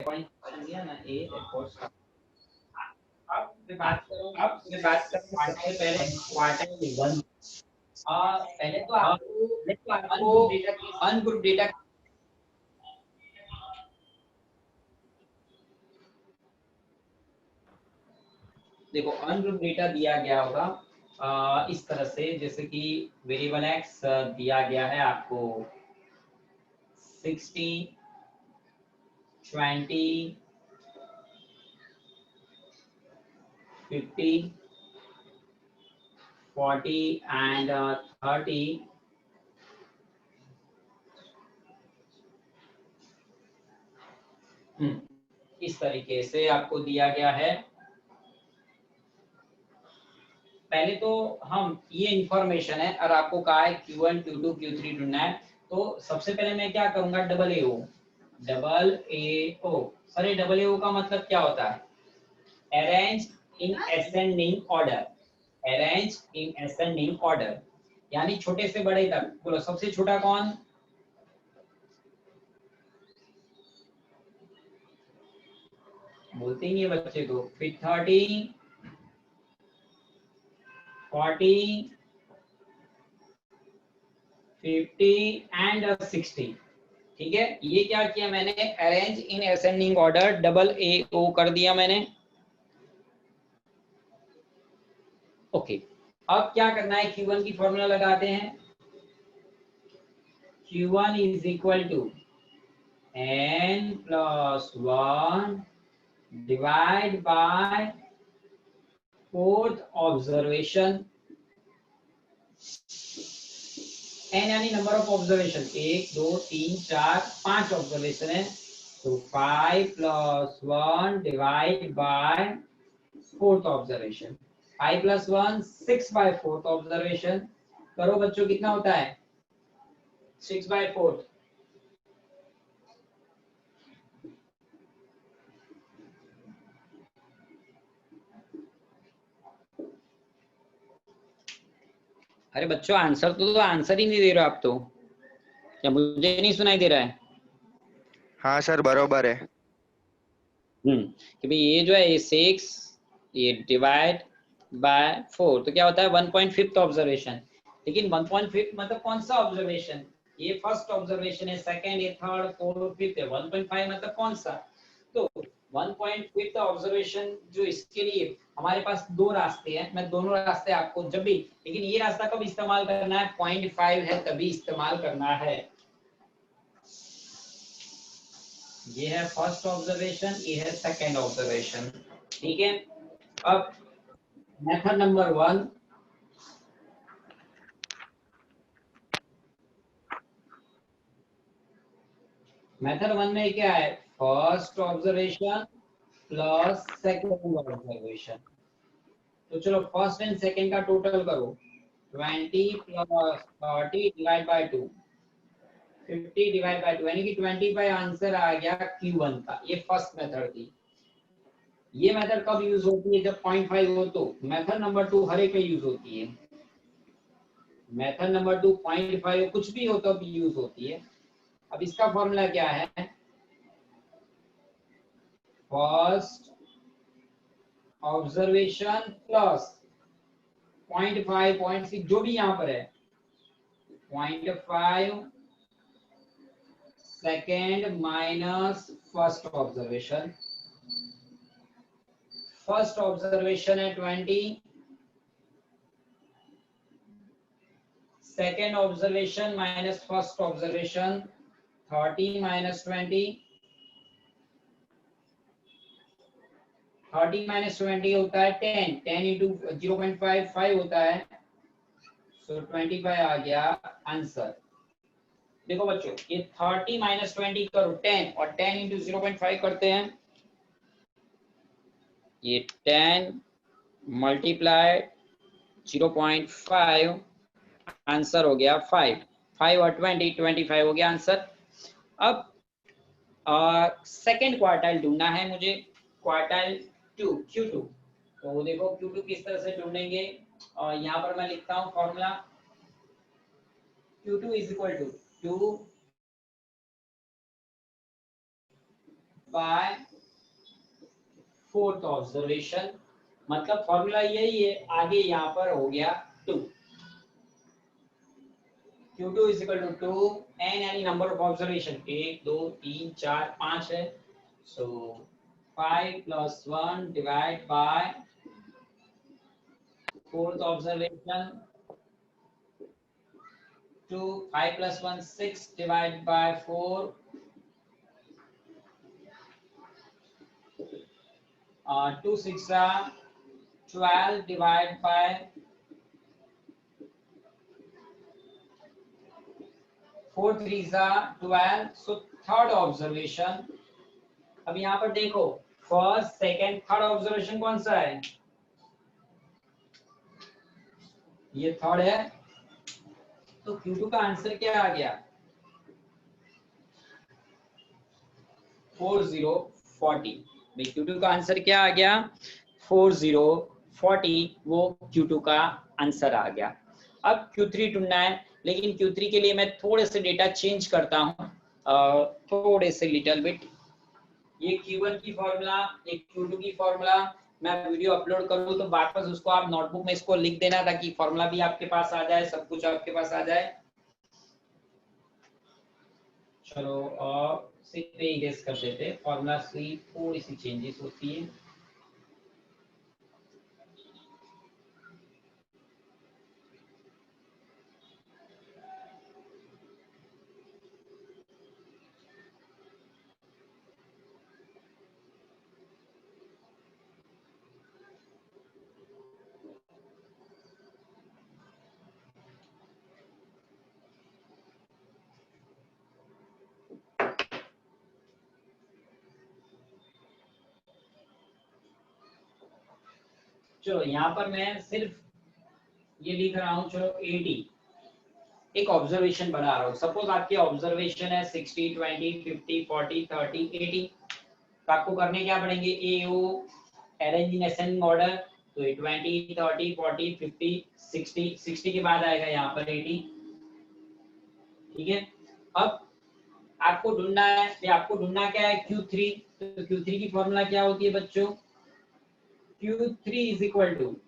Recording दिया ना ए record. अब मैं बात करूँ सबसे पहले क्वार्टर वन। पहले तो आपको अनग्रुप डेटा देखो अनग्रुप डेटा दिया गया होगा इस तरह से, जैसे कि वेरिएबल एक्स दिया गया है आपको 60, 20, 50, 40 and 30। इस तरीके से आपको दिया गया है। पहले तो हम ये इंफॉर्मेशन है और आपको कहा है Q1, Q2, Q3 ढूंढना है, तो सबसे पहले मैं क्या करूंगा, डबल ए ओ। सर ये डबल ए ओ का मतलब क्या होता है? Arrange in ascending order, arrange in ascending order, यानी छोटे से बड़े तक। बोलो सबसे छोटा कौन? बोलते ही नहीं बच्चे तो। फिर 30, 40, 50 एंड 60। ठीक है, ये क्या किया मैंने, arrange in ascending order, double A O कर दिया मैंने। ओके, अब क्या करना है, Q1 की फॉर्मूला लगाते हैं। Q1 is equal to n plus 1 divide by fourth observation. n यानी नंबर ऑफ ऑब्जर्वेशन, 1 2 3 4 5 ऑब्जर्वेशन है, तो 5 plus 1 divide by fourth observation. 5 plus 1 6 by fourth observation. करो बच्चों, कितना होता है 6 बाय फोर्थ? अरे बच्चों आंसर तो आंसर ही नहीं दे रहे हो आप तो, क्या मुझे नहीं सुनाई दे रहा है? हाँ सर बरोबर है। कि भाई ये जो है ये 6, ये डिवाइड बाय 4, तो क्या होता है 1.5 ऑब्जर्वेशन। लेकिन 1.5 मतलब कौन सा ऑब्जर्वेशन? ये फर्स्ट ऑब्जर्वेशन है, सेकंड, ये थर्ड, फोर्थ, फिफ्थ है। 1.5 मतलब कौन सा? तो 1.5 ऑब्जर्वेशन जो, इसके लिए हमारे पास दो रास्ते हैं। मैं दोनों रास्ते आपको जब भी, लेकिन ये रास्ता कब इस्तेमाल करना है, 0.5 है तभी इस्तेमाल करना है। ये है फर्स्ट ऑब्जर्वेशन, ये है सेकंड ऑब्जर्वेशन। ठीक है, अब मेथड नंबर 1, मेथड 1 में क्या है, first observation plus second observation. तो चलो फर्स्ट एंड सेकंड का टोटल करो, 20 plus 30 divide by 2, 50 divide by 2, यानी कि 25 आंसर आ गया Q1 का। ये फर्स्ट मेथड थी। ये मेथड कब यूज होती है, जब 0.5 हो तो। मेथड नंबर 2 हर एक में यूज होती है। मेथड नंबर 2 0.5 कुछ भी हो तो भी यूज होती है। अब इसका फॉर्मूला क्या है, फर्स्ट ऑब्जर्वेशन प्लस 0.5, 0.6 जो भी यहाँ पर है, 0.5 second minus first observation. First observation है 20, second observation minus first observation 30 minus 20, 30 minus 20 होता है 10, 10 इंटू 0.55 होता है, सो 25 आ गया आंसर। देखो बच्चों, ये 30 माइनस 20 करो 10, और 10 इंटू 0.5 करते हैं, ये 10 मल्टीप्लाई 0.5, आंसर हो गया 5, 5 और 20, 25 हो गया आंसर। अब सेकेंड क्वार्टाइल ढूंढना है मुझे, क्वार्टाइल 2 Q2। तो देखो Q2 किस तरह से ढूंढेंगे, और यहाँ पर मैं लिखता हूँ formula, Q2 is equal to 2 by fourth observation, मतलब फॉर्मूला यही है, आगे यहाँ पर हो गया 2, Q2 is equal to 2 and any number of observation 1 2 3 4 5 है, so 5 plus 1 divide by fourth observation 2, 5 plus 1 6 divide by 4, 2 6 are 12 divide by 4 3 are 12, so third observation. अब यहाँ पर देखो फर्स्ट सेकंड थर्ड ऑब्जर्वेशन कौन सा है, ये थर्ड है, तो Q2 का आंसर क्या आ गया 4040। भाई Q2 का आंसर क्या आ गया 4040, वो Q2 का आंसर आ गया। अब Q3 ढूंढना है, लेकिन Q3 के लिए मैं थोड़े से डेटा चेंज करता हूँ, थोड़े से लिटिल बिट। ये Q1 की फॉर्मूला, एक Q2 की फॉर्मूला, मैं वीडियो अपलोड करूँ तो वापस उसको आप नोटबुक में इसको लिख देना, ताकि फॉर्मूला भी आपके पास आ जाए, सब कुछ आपके पास आ जाए। चलो सिर्फ पे ही गेस कर देते, फॉर्मूला से थोड़ी सी चेंजेस होती है। चलो यहाँ पर मैं सिर्फ ये लिख रहा हूँ, चलो 80 एक ऑब्जर्वेशन बना रहा हूँ। सपोज आपके ऑब्जर्वेशन है 60 20 50 40 30 80, तो आपको करने क्या पड़ेंगे, AO arrange in ascending order, तो 20 30 40 50 60, 60 के बाद आएगा यहाँ पर 80, ठीक है। अब आपको ढूंढना है, आपको ढूंढना क्या है Q3, तो Q3 की फॉर्मूला क्या होती है बच्चों, Q3 is equal to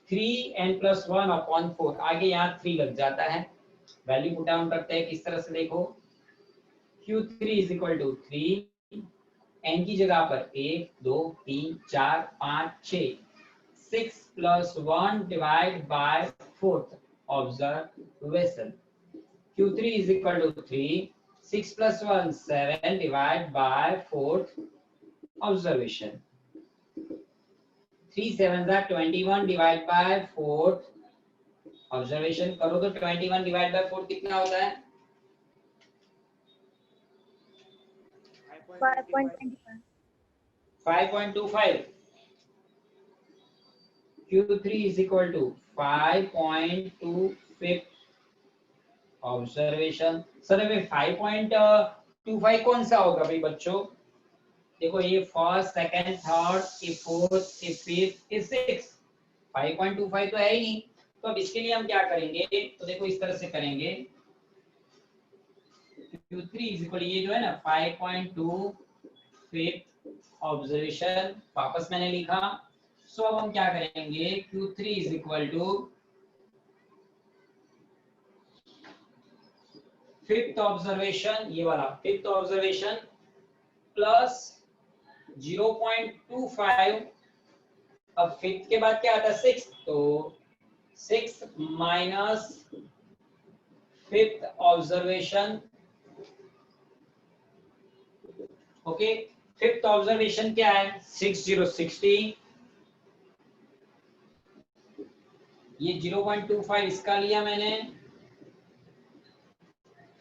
3n plus 1 upon 4, आगे यहाँ 3 लग जाता है, वैल्यू पुट डाउन करते हैं, किस तरह से देखो, Q3 is equal to 3, n की जगह पर 1 2 3 4 5 6, 6 plus 1 divide by fourth observation, Q3 is equal to 3, 6 plus 1 7 divide by fourth observation, 3 7s are 21 divide by fourth observation, करो तो 21 divide by 4 कितना होता है 5.25। Q3 is equal to 5.25 observation. Sir अभी 5.25 कौन सा होगा भाई बच्चों, देखो ये फर्स्ट सेकंड थर्ड ये फोर्थ ये फिफ्थ ये सिक्स, 5.25 तो है ही नहीं। तो अब इसके लिए हम क्या करेंगे, तो देखो इस तरह से करेंगे, Q3 इज इक्वल, ये जो है ना 5.25 ऑब्जर्वेशन वापस मैंने लिखा। सो अब हम क्या करेंगे, Q3 is equal to fifth observation, ये वाला फिफ्थ ऑब्जर्वेशन प्लस 0.25, अब फिफ्थ के बाद क्या आता है 6, तो 6 minus fifth observation, okay. Fifth observation क्या है 6060, ये 0.25 इसका लिया मैंने,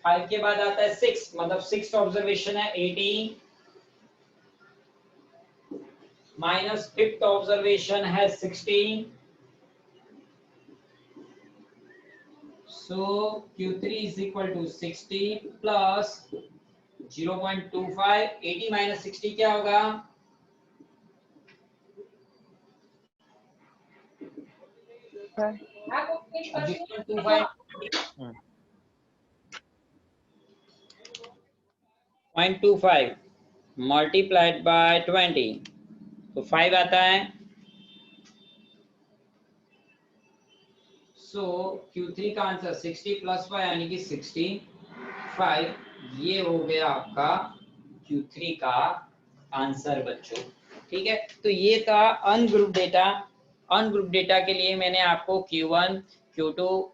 5 के बाद आता है 6, मतलब सिक्स्थ ऑब्जर्वेशन है 80 माइनस फिफ्थ ऑब्जर्वेशन है 16, सो Q3 is equal to 60 plus 0.25, 80 minus 60 क्या होगा, अब 0.25 0.25 मल्टीप्लाइड बाय 20 तो 5 आता है। सो Q3 का आंसर 60 प्लस 5 यानी कि 65। ये हो गया आपका Q3 का आंसर बच्चों। ठीक है, तो ये था अनग्रुप डेटा। अनग्रुप डेटा के लिए मैंने आपको Q1, Q2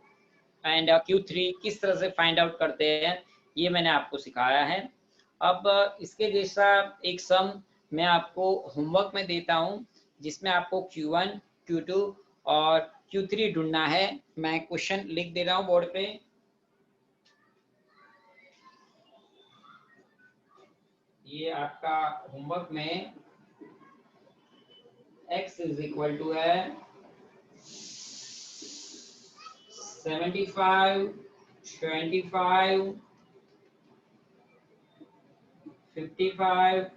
एंड Q3 किस तरह से फाइंड आउट करते हैं ये मैंने आपको सिखाया है। अब इसके जैसा एक सम मैं आपको होमवर्क में देता हूं जिसमें आपको Q1, Q2 और Q3 ढूंढना है। मैं क्वेश्चन लिख दे रहा हूं बोर्ड पे। ये आपका होमवर्क में x इज इक्वल टू है 75, 25, 55,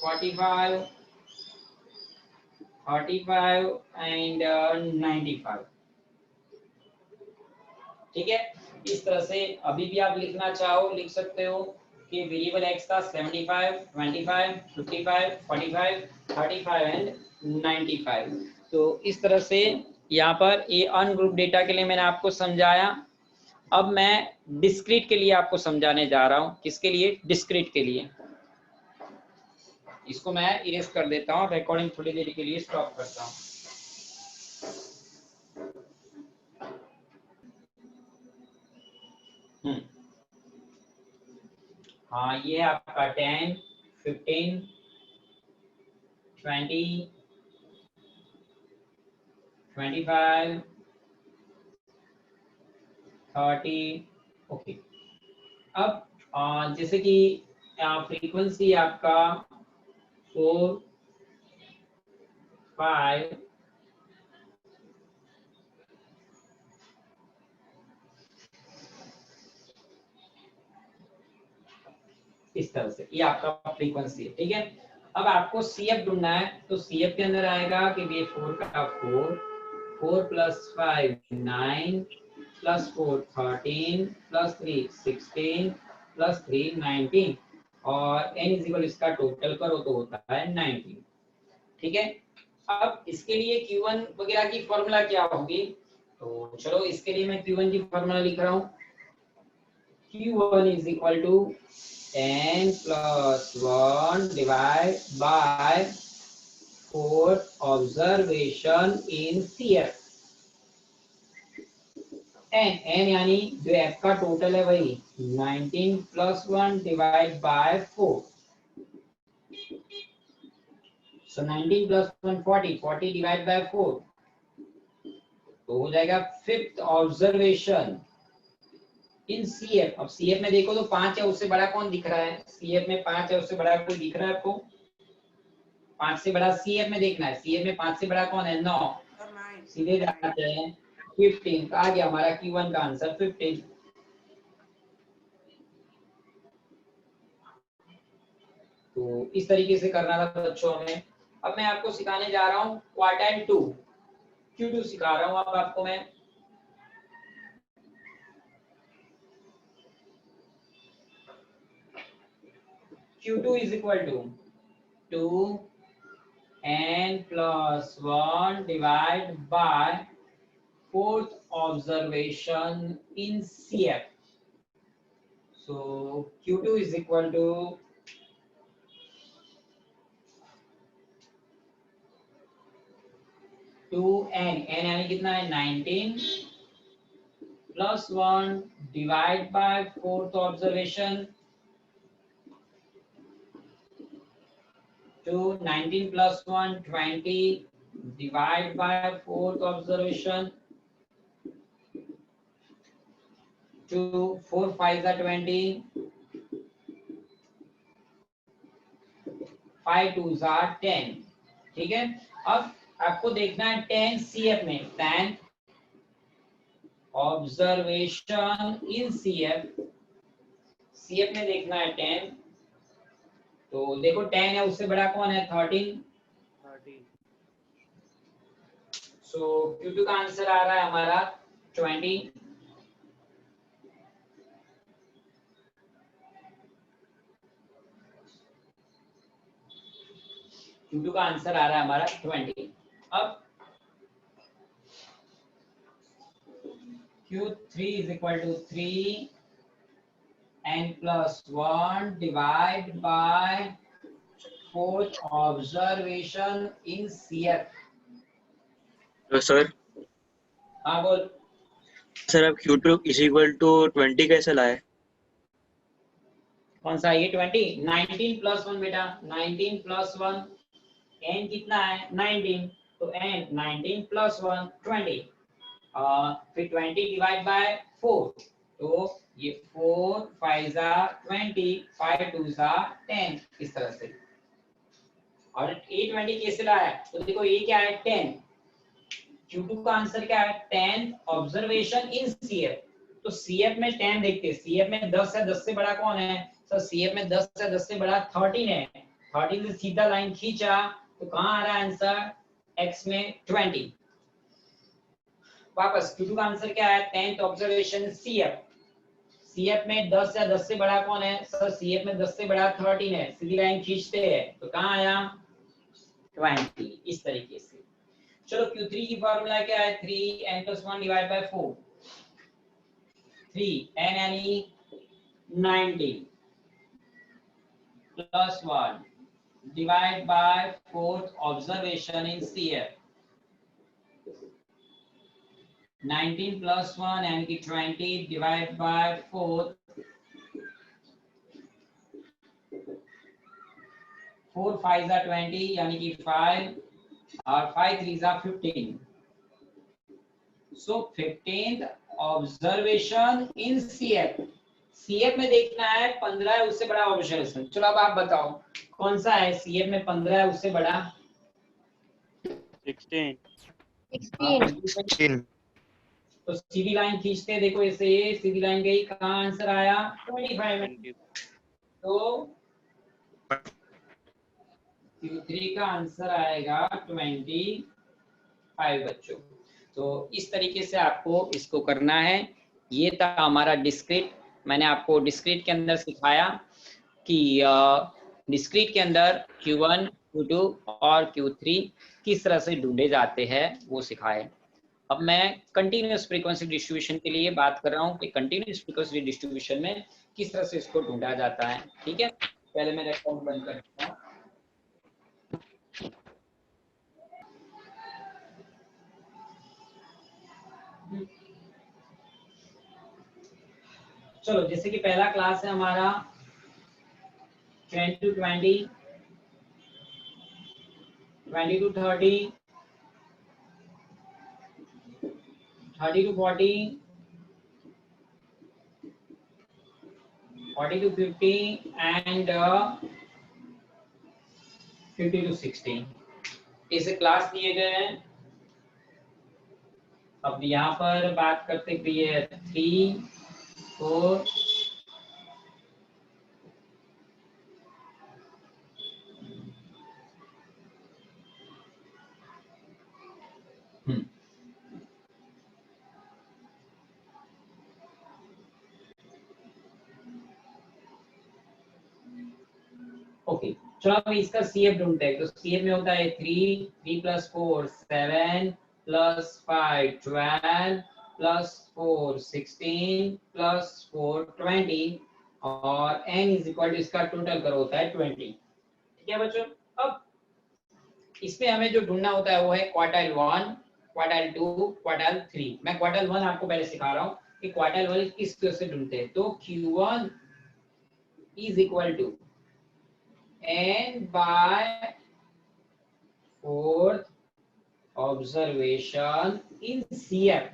45, 35 एंड 95। ठीक है, इस तरह से अभी भी आप लिखना चाहो लिख सकते हो कि वेरिएबल x था 75, 25, 55, 45, 35 एंड 95। तो इस तरह से यहाँ पर ये अनग्रुप डेटा के लिए मैंने आपको समझाया। अब मैं डिस्क्रीट के लिए आपको समझाने जा रहा हूँ। किसके लिए? डिस्क्रीट के लिए। इसको मैं इरेज कर देता हूँ, रिकॉर्डिंग थोड़ी देर के लिए स्टॉप करता हूँ। हाँ, ये आपका 10, 15, 20, 25, 30। ओके, अब जैसे कि फ्रीक्वेंसी आपका 4, 5, इस तरह से ये आपका फ्रीक्वेंसी है। ठीक है, अब आपको CF ढूंढना है तो CF के अंदर आएगा कि ये 4 का 4, 4 प्लस 5 9 प्लस 4 13 प्लस 3 16 प्लस 3 19 और n इज इक्वल इसका टोटल करो तो होता है 19। ठीक है, अब इसके लिए Q1 वगैरह की फॉर्मूला क्या होगी? तो चलो इसके लिए मैं Q1 की फॉर्मूला लिख रहा हूँ। Q1 is equal to 10 plus 1 divided by 4 observation in CF। n यानी जो f का टोटल है वही 19 plus 1 divided by 4। So 19 plus 1 40, 40 divided by 4 तो हो जाएगा 5th ऑब्जर्वेशन इन CF। अब CF में देखो तो 5 है, उससे बड़ा कौन दिख रहा है? CF में 5 है, उससे बड़ा कोई दिख रहा है आपको? 5 से बड़ा CF में देखना है। CF में 5 से बड़ा कौन है? 9। सीधे जाते हैं 15। आ गया हमारा Q1 का आंसर 15। तो इस तरीके से करना था बच्चों हमें। अब मैं आपको सिखाने जा रहा हूँ क्वार्टाइल 2, Q2 सिखा रहा हूँ अब आपको मैं। Q2 is equal to 2n plus 1 divided by 4th observation in CF। So Q2 is equal to 2n, n यानी कितना है 19 plus 1 divide by 4th observation to 19 plus 1 20 divide by 4th observation to 4 5 are 20, 5 2s are 10। ठीक है, अब आपको देखना है 10 CF में, 10 ऑब्जर्वेशन इन CF। CF में देखना है 10। तो देखो 10 है, उससे बड़ा कौन है? 13। सो Q2 का आंसर आ रहा है हमारा 20। Q2 का आंसर आ रहा है हमारा 20। अब Q3 is equal to 3 n plus 1 divided by fourth observation in CF। तो सर हाँ बोल। सर अब Q2 इज इक्वल टू 20 कैसे लाए? कौन सा ये 20? 19 प्लस 1 बेटा, 19 प्लस 1, n कितना है 19, तो n 19 प्लस 1 20, फिर 20 डिवाइड बाय 4, तो ये 4 5 जा 20, 5 2 जा 10, इस तरह से। और ये 20 कैसे लाया? तो देखो ये क्या है 10, Q2 का आंसर क्या है 10 ऑब्जर्वेशन इन CF। तो CF में 10 देखते हैं, CF में 10 है, 10 से बड़ा कौन है सर? CF में 10 है, 10 से बड़ा 13 है, 13 से सीधा लाइन खींचा तो कहां आ रहा है आंसर? X में 20। वापस Q2 का आंसर क्या है 10th ऑब्जर्वेशन CF। CF में 10 है, 10 से बड़ा कौन है सर? CF में 10 से बड़ा 13 है, सीधी लाइन खींचते हैं तो कहां आया 20, इस तरीके से। चलो Q3 की फॉर्मूला क्या है? 3n plus 1 divided by 4, 3n यानी 90 plus 1 divide by fourth observation in CF, 19 plus 1 यानी कि 20 divide by 4, 4 5 जा 20 यानी कि 5 और 5 3 जा 15। सो 15th ऑब्जर्वेशन इन CF। CF में देखना है 15 है उससे बड़ा ऑब्जर्वेशन। चलो अब आप बताओ कौन सा है CF में 15 है उससे बड़ा? 16। तो सीधी लाइन खींचते देखो ऐसे, ये सीधी लाइन गई, कहाँ आंसर आया 25। तो Q3 का आंसर आएगा 25 बच्चों। तो इस तरीके से आपको इसको करना है। ये था हमारा डिस्क्रीट। मैंने आपको डिस्क्रीट के अंदर सिखाया कि डिस्क्रीट के अंदर Q1, Q2 और Q3 किस तरह से ढूंढे जाते हैं वो सिखाए। अब मैं कंटिन्यूअस फ्रीक्वेंसी डिस्ट्रीब्यूशन के लिए बात कर रहा हूँ कि कंटिन्यूअस फ्रीक्वेंसी डिस्ट्रीब्यूशन में किस तरह से इसको ढूंढा जाता है। ठीक है, पहले मैं रिकॉर्ड बंद करता हूँ। चलो, जैसे कि पहला क्लास है हमारा 10 to 20, 20 to 30, 30 to 40, 40 to 50 and 50 to 60 ऐसे क्लास दिए गए हैं। अब यहाँ पर बात करते हैं 3, 4, ओके। चलो अब इसका CF ढूंढते हैं। तो CF में होता है 3, 3 plus 4 7 plus 5 12 plus 4 16 plus 4 20 और n इज इक्वल टू इसका टोटल करो होता है 20। ठीक है बच्चों। अब इसमें हमें जो ढूंढना होता है वो है क्वार्टाइल 1, क्वार्टाइल 2, क्वार्टाइल 3। मैं क्वार्टाइल 1 आपको पहले सिखा रहा हूँ कि क्वार्टाइल 1 किस तरह से ढूंढते हैं। तो Q1 is equal to n by fourth observation in CF.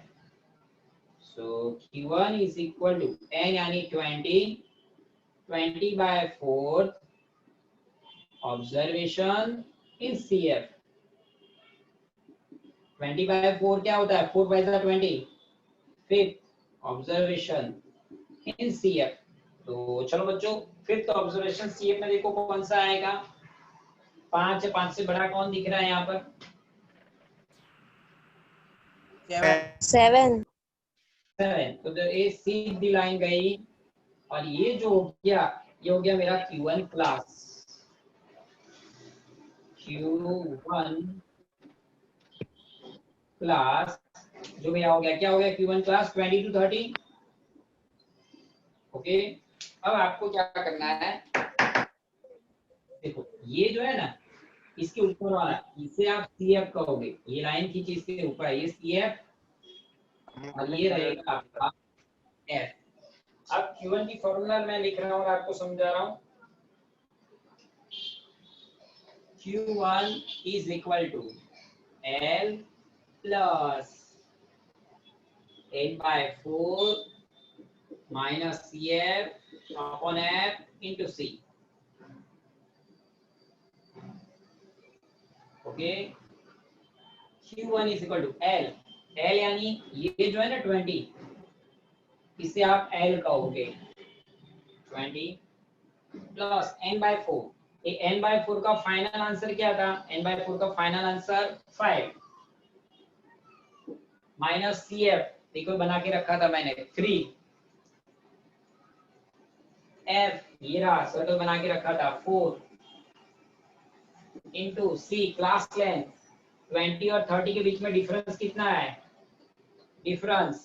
So Q1 is equal to n यानी 20, 20 by fourth observation in CF. 20 by 4 क्या होता है? 4 by 20, fifth observation in CF. तो चलो बच्चों, फिफ्थ ऑब्जर्वेशन CF में देखो कौन सा आएगा? 5 है, 5 से बड़ा कौन दिख रहा है यहाँ पर? 7। तो ये सीधी लाइन गई और ये जो हो गया, ये हो गया मेरा Q1 क्लास। Q1 क्लास जो भैया हो गया, क्या हो गया, Q1 क्लास 20 to 30। ओके, अब आपको क्या करना है, देखो ये जो है ना, इसके ऊपर वाला, इसे आप CF कहोगे, ये लाइन खींची इसके ऊपर है, ये CF और ये रहेगा आपका F। अब Q1 की फॉर्मूला मैं लिख रहा हूँ और आपको समझा रहा हूँ। Q1 is equal to L plus N/4 minus CF upon F into C। Okay, Q1 is equal to L, L यानी ये जो है ना 20, इसे आप L कहोगे, 20 प्लस N/4। ये N/4 का फाइनल आंसर क्या था, N/4 का फाइनल आंसर 5 माइनस CF, देखो बना के रखा था मैंने 3, F ये रहा सर्कल बना के रखा था 4 इंटू C क्लास लेंथ। 20 और 30 के बीच में डिफरेंस कितना है, difference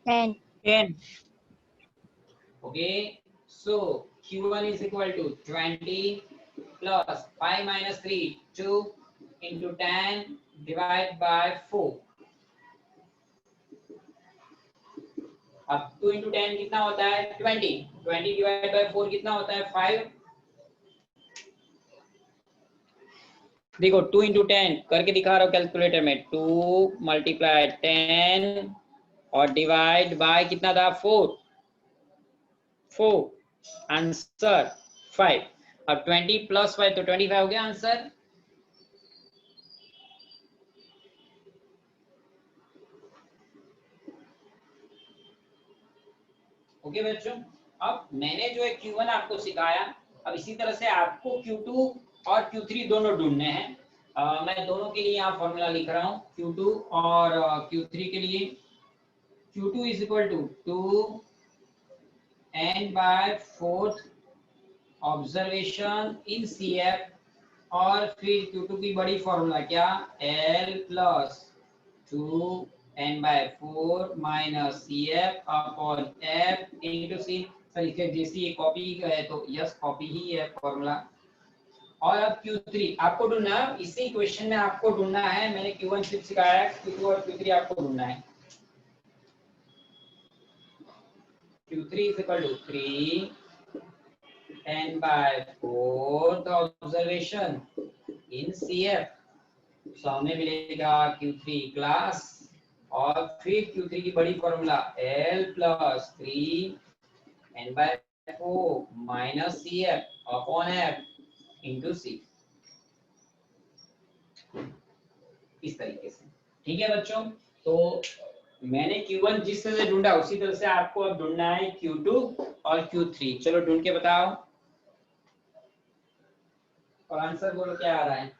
10। Okay, so Q1 is equal to 20 plus 5 minus 3 2 into 10 divide by 4। अब 2 into 10 कितना होता है 20, 20 डिवाइड बाय 4 कितना होता है 5। देखो 2 into 10 करके दिखा रहा हूँ कैलकुलेटर में, 2 multiply 10 और डिवाइड बाय कितना था 4 आंसर 5। अब 20 प्लस 5 तो 25 हो गया आंसर। ओके बच्चों, अब मैंने जो है Q1 आपको सिखाया, अब इसी तरह से आपको Q2 और Q3 दोनों ढूंढने हैं। मैं दोनों के लिए यहाँ फॉर्मूला लिख रहा हूँ, Q2 और Q3 के लिए। Q2 is equal to 2 N/4 observation in CF, और फिर Q2 की बड़ी फॉर्मूला क्या, L plus 2 N/4 minus CF upon F into C। Sir इसके जैसी ये कॉपी है तो यस कॉपी ही है फॉर्मूला। और अब Q3 आपको ढूंढना है, इसी क्वेश्चन में आपको ढूंढना है, मैंने Q1 सिर्फ सिखाया है, Q2 और Q3 आपको ढूंढना है। Q3 is equal to 3 N/4 observation in CF, सो हमें मिलेगा Q3 क्लास, और फिर Q3 की बड़ी formula L plus 3 N/4 minus CF upon F into C। इस तरीके से, ठीक है बच्चों। तो मैंने Q1 जिस तरह से ढूंढा उसी तरह से आपको अब ढूंढना है Q2 और Q3। चलो ढूंढ के बताओ और आंसर बोलो क्या आ रहा है।